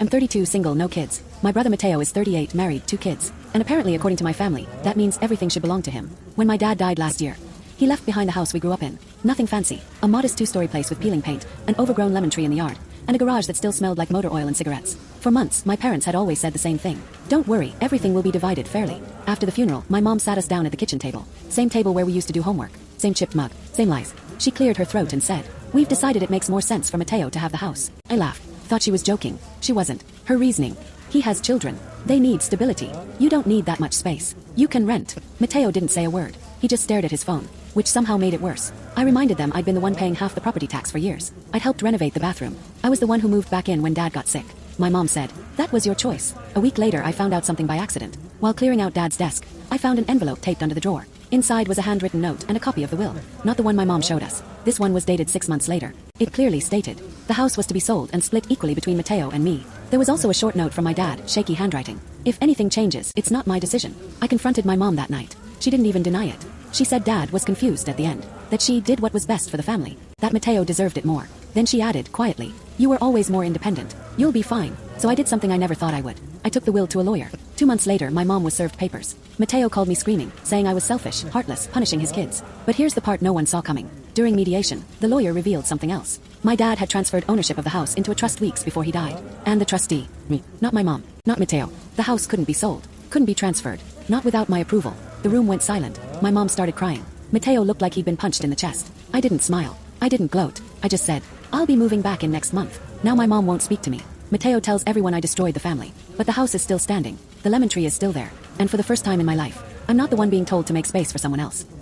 I'm 32, single, no kids. My brother Mateo is 38, married, 2 kids. And apparently, according to my family, that means everything should belong to him. When my dad died last year, he left behind the house we grew up in. Nothing fancy. A modest 2-story place with peeling paint, an overgrown lemon tree in the yard, and a garage that still smelled like motor oil and cigarettes. For months, my parents had always said the same thing. Don't worry, everything will be divided fairly. After the funeral, my mom sat us down at the kitchen table. Same table where we used to do homework. Same chipped mug. Same lies. She cleared her throat and said, "We've decided it makes more sense for Mateo to have the house." I laughed. Thought she was joking. She wasn't. Her reasoning. He has children. They need stability. You don't need that much space. You can rent. Mateo didn't say a word. He just stared at his phone, which somehow made it worse. I reminded them I'd been the one paying half the property tax for years. I'd helped renovate the bathroom. I was the one who moved back in when Dad got sick. My mom said, "That was your choice." A week later, I found out something by accident. While clearing out Dad's desk, I found an envelope taped under the drawer. Inside was a handwritten note and a copy of the will. Not the one my mom showed us. This one was dated 6 months later. It clearly stated the house was to be sold and split equally between Mateo and me. There was also a short note from my dad, shaky handwriting. "If anything changes, it's not my decision." I confronted my mom that night. She didn't even deny it. She said Dad was confused at the end, that she did what was best for the family, that Mateo deserved it more. Then she added, quietly, "You were always more independent. You'll be fine." So I did something I never thought I would. I took the will to a lawyer. 2 months later, my mom was served papers. Mateo called me screaming, saying I was selfish, heartless, punishing his kids. But here's the part no one saw coming. During mediation, the lawyer revealed something else. My dad had transferred ownership of the house into a trust weeks before he died. And the trustee, me, not my mom, not Mateo. The house couldn't be sold, couldn't be transferred, not without my approval. The room went silent. My mom started crying. Mateo looked like he'd been punched in the chest. I didn't smile. I didn't gloat. I just said, "I'll be moving back in next month." Now my mom won't speak to me. Mateo tells everyone I destroyed the family. But the house is still standing. The lemon tree is still there. And for the first time in my life, I'm not the one being told to make space for someone else.